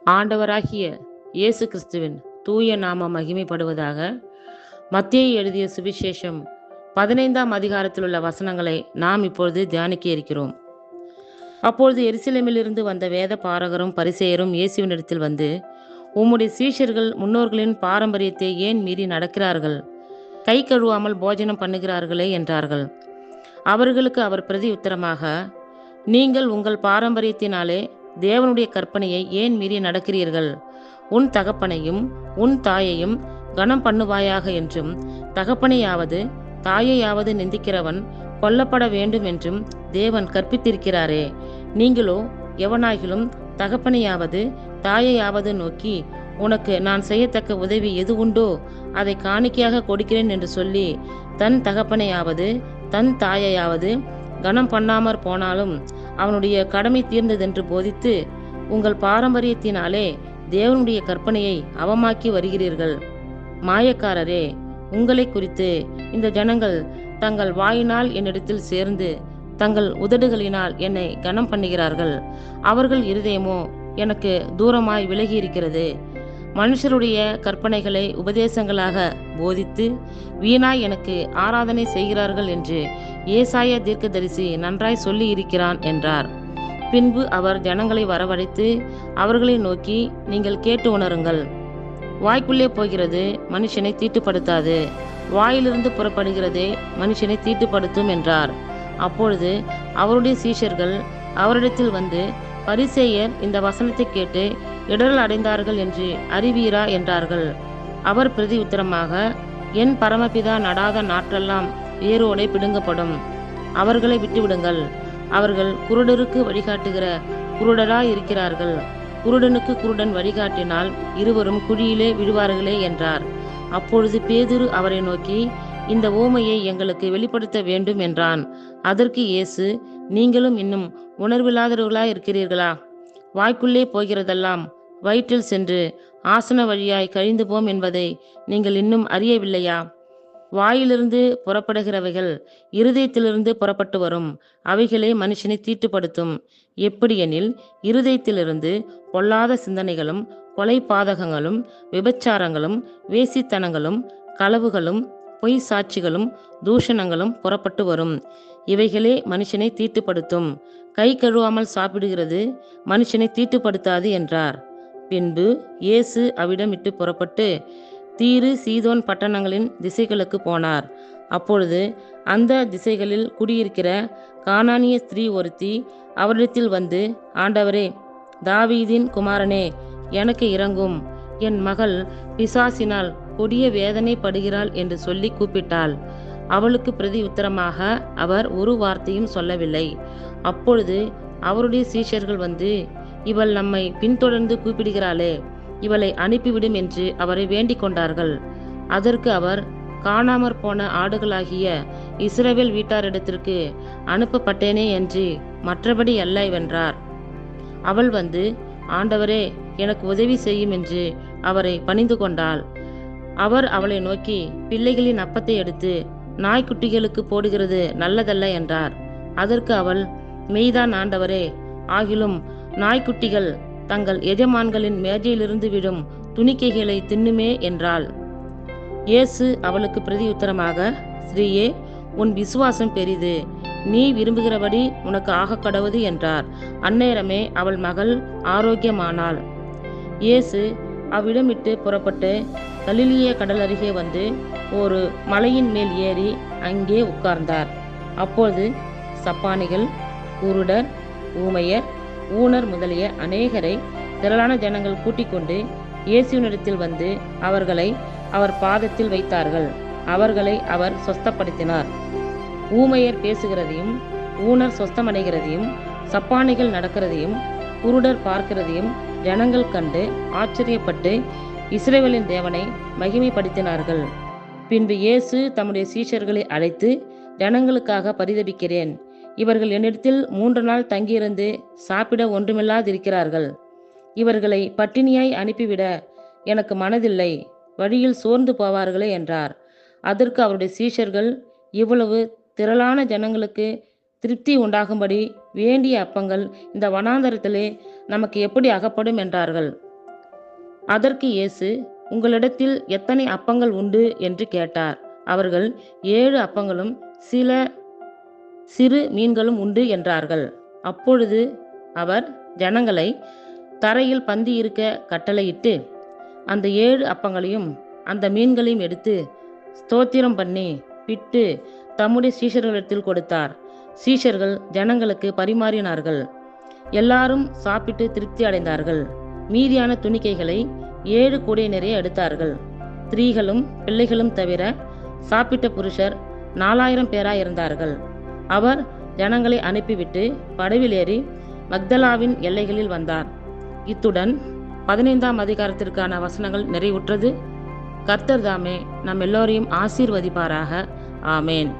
ஆண்டவராகிய இயேசு கிறிஸ்துவின் தூய நாம மகிமைப்படுவதாக. மத்தேயு எழுதிய சுவிசேஷம் 15ஆம் அதிகாரத்தில் உள்ள வசனங்களை நாம் இப்பொழுது தியானிக்க இருக்கிறோம். அப்பொழுது எருசலேமிலிருந்து வந்த வேத பாரகரும் பரிசேயரும் இயேசுவினிடத்தில் வந்து, உம்முடைய சீஷர்கள் முன்னோர்களின் பாரம்பரியத்தை ஏன் மீறி நடக்கிறார்கள்? கை கழுவாமல் போஜனம் பண்ணுகிறார்களே என்றார்கள். அவர்களுக்கு அவர் பிரதி உத்தரமாக, நீங்கள் உங்கள் பாரம்பரியத்தினாலே தேவனுடைய கற்பனையை ஏன் மீறி நடக்கிறீர்கள்? உன் தகப்பனையும் உன் தாயையும் கனம் பண்ணுவாயாக என்றும், தகப்பனையாவது தாயையாவது நிந்திக்கிறவன் கொல்லப்பட வேண்டும் என்றும் தேவன் கற்பித்திருக்கிறாரே. நீங்களோ எவனாகிலும் தகப்பனையாவது தாயையாவது நோக்கி, உனக்கு நான் செய்யத்தக்க உதவி எது உண்டோ அதை காணிக்கையாக கொடுக்கிறேன் என்று சொல்லி, தன் தகப்பனையாவது தன் தாயையாவது கனம் பண்ணாமற் போனாலும் அவனுடைய கடமை தீர்ந்ததென்று போதித்து, உங்கள் பாரம்பரியத்தினாலே தேவனுடைய கற்பனையை அவமாக்கி வருகிறீர்கள். மாயக்காரரே, உங்களை குறித்து இந்த ஜனங்கள் தங்கள் வாயினால் என்னிடத்தில் சேர்ந்து தங்கள் உதடுகளினால் என்னை கனம் பண்ணுகிறார்கள். அவர்கள் இருதயமோ எனக்கு தூரமாய் விலகி இருக்கிறது. மனுஷருடைய கற்பனைகளை உபதேசங்களாக போதித்து வீணாய் எனக்கு ஆராதனை செய்கிறார்கள் என்று ஏசாயா தீர்க்கதரிசி நன்றாய் சொல்லி இருக்கிறான் என்றார். பின்பு அவர் ஜனங்களை வரவழைத்து அவர்களை நோக்கி, நீங்கள் கேட்டு உணருங்கள். வாய்க்குள்ளே போகிறது மனுஷனை தீட்டுப்படுத்தாது, வாயிலிருந்து புறப்படுகிறதே மனுஷனை தீட்டுப்படுத்தும் என்றார். அப்பொழுது அவருடைய சீஷர்கள் அவரிடத்தில் வந்து, பரிசேயர் இந்த வசனத்தை கேட்டு இடரல் அடைந்தார்கள் என்று அறிவீரா என்றார்கள். அவர் பிரதி உத்தரமாக, என் பரமபிதா நடாத நாற்றெல்லாம் வேரோடே பிடுங்கப்படும். அவர்களை விட்டுவிடுங்கள். அவர்கள் குருடருக்கு வழிகாட்டுகிற குருடராய் இருக்கிறார்கள். குருடனுக்கு குருடன் வழிகாட்டினால் இருவரும் குழியிலே விழுவார்களே என்றார். அப்பொழுது பேதுரு அவரை நோக்கி, இந்த ஓமையை எங்களுக்கு வெளிப்படுத்த வேண்டும் என்றான். அதற்கு இயேசு, நீங்களும் இன்னும் உணர்வில்லாதவர்களாய் இருக்கிறீர்களா? வாய்க்குள்ளே போகிறதெல்லாம் வயிற்றில் சென்று ஆசன வழியாய் கழிந்து போம் என்பதை நீங்கள் இன்னும் அறியவில்லையா? வாயிலிருந்து புறப்படுகிறவைகள் இருதயத்திலிருந்து புறப்பட்டு வரும், அவைகளே மனுஷனை தீட்டுப்படுத்தும். எப்படியெனில் இருதயத்திலிருந்து பொல்லாத சிந்தனைகளும் கொலை பாதகங்களும் விபச்சாரங்களும் வேசித்தனங்களும் களவுகளும் பொய் சாட்சிகளும் தூஷணங்களும் புறப்பட்டு வரும். இவைகளே மனுஷனை தீட்டுப்படுத்தும். கை கழுவாமல் சாப்பிடுகிறது மனுஷனை தீட்டுப்படுத்தாது என்றார். பின்பு இயேசு அவ்விடம் விட்டு புறப்பட்டு தீரு சீதோன் பட்டணங்களின் திசைகளுக்கு போனார். அப்பொழுது அந்த திசைகளில் குடியிருக்கிற கானானிய ஸ்திரீ ஒருத்தி அவரிடத்தில் வந்து, ஆண்டவரே, தாவீதின் குமாரனே, எனக்கு இரங்கும். என் மகள் பிசாசினால் கொடிய வேதனை படுகிறாள் என்று சொல்லி கூப்பிட்டாள். அவளுக்கு பிரதி உத்தரமாக அவர் ஒரு வார்த்தையும் சொல்லவில்லை. அப்பொழுது அவருடைய சீஷர்கள் வந்து, இவள் நம்மை பின்தொடர்ந்து கூப்பிடுகிறாளே, இவளை அனுப்பிவிடும் என்று அவரை வேண்டிக் கொண்டார்கள். அதற்கு அவர், காணாமற் போன ஆடுகளாகிய இஸ்ரவேல் வீட்டாரிடத்திற்கு அனுப்பப்பட்டேனே என்று மற்றபடி அல்ல வென்றார். அவள் வந்து, ஆண்டவரே, எனக்கு உதவி செய்யும் என்று அவரை பணிந்து கொண்டாள். அவர் அவளை நோக்கி, பிள்ளைகளின் அப்பத்தை எடுத்து நாய்க்குட்டிகளுக்கு போடுகிறது நல்லதல்ல என்றார். அதற்கு அவள், மெய்தான் ஆண்டவரே, ஆகிலும் நாய்க்குட்டிகள் தங்கள் எஜமான்களின் மேஜையிலிருந்து விடும் துணிக்கைகளை தின்னுமே என்றாள். இயேசு அவளுக்கு பிரதி உத்தரமாக, ஸ்ரீயே, உன் விசுவாசம் பெரிது, நீ விரும்புகிறபடி உனக்கு ஆகக் கடவது என்றார். அந்நேரமே அவள் மகள் ஆரோக்கியமானாள். இயேசு அவ்விடம் விட்டு புறப்பட்டு கலிலிய கடல் அருகே வந்து ஒரு மலையின் மேல் ஏறி அங்கே உட்கார்ந்தார். அப்பொழுது சப்பானிகள், குருடர், ஊமையர், ஊனர் முதலிய அநேகரை திரளான ஜனங்கள் கூட்டிக் கொண்டு இயேசுவினிடத்தில் வந்து அவர்களை அவர் பாதத்தில் வைத்தார்கள். அவர்களை அவர் சொஸ்தப்படுத்தினார். ஊமையர் பேசுகிறதையும் ஊனர் சொஸ்தமடைகிறதையும் சப்பானிகள் நடக்கிறதையும் குருடர் பார்க்கிறதையும் ஜனங்கள் கண்டு ஆச்சரியப்பட்டு இஸ்ரவேலின் தேவனை மகிமைப்படுத்தினார்கள். பின்பு இயேசு தம்முடைய சீஷர்களை அழைத்து, ஜனங்களுக்காக பரிதபிக்கிறேன். இவர்கள் என்னிடத்தில் 3 நாள் தங்கியிருந்து சாப்பிட ஒன்றுமில்லாதிருக்கிறார்கள். இவர்களை பட்டினியாய் அனுப்பிவிட எனக்கு மனதில்லை, வழியில் சோர்ந்து போவார்களே என்றார். அதற்கு அவருடைய சீஷர்கள், இவ்வளவு திரளான ஜனங்களுக்கு திருப்தி உண்டாகும்படி வேண்டிய அப்பங்கள் இந்த வனாந்தரத்திலே நமக்கு எப்படி அகப்படும் என்றார்கள். அதற்கு இயேசு, உங்களிடத்தில் எத்தனை அப்பங்கள் உண்டு என்று கேட்டார். அவர்கள், 7 அப்பங்களும் சில சிறு மீன்களும் உண்டு என்றார்கள். அப்பொழுது அவர் ஜனங்களை தரையில் பந்தி இருக்க கட்டளையிட்டு, அந்த 7 அப்பங்களையும் அந்த மீன்களையும் எடுத்து ஸ்தோத்திரம் பண்ணி பிட்டு தம்முடைய சீஷர்களிடத்தில் கொடுத்தார். சீஷர்கள் ஜனங்களுக்கு பரிமாறினார்கள். எல்லாரும் சாப்பிட்டு திருப்தி அடைந்தார்கள். மீதியான துணிக்கைகளை 7 கூடை நிறைய எடுத்தார்கள். ஸ்திரீகளும் பிள்ளைகளும் தவிர சாப்பிட்ட புருஷர் 4000 பேராய் இருந்தார்கள். அவர் ஜனங்களை அனுப்பிவிட்டு படவில் ஏறி மக்தலாவின் எல்லைகளில் வந்தார். இத்துடன் 15ஆம் அதிகாரத்திற்கான வசனங்கள் நிறைவுற்றது. கர்த்தர் தாமே நம் எல்லோரையும் ஆசீர்வதிப்பாராக. ஆமேன்.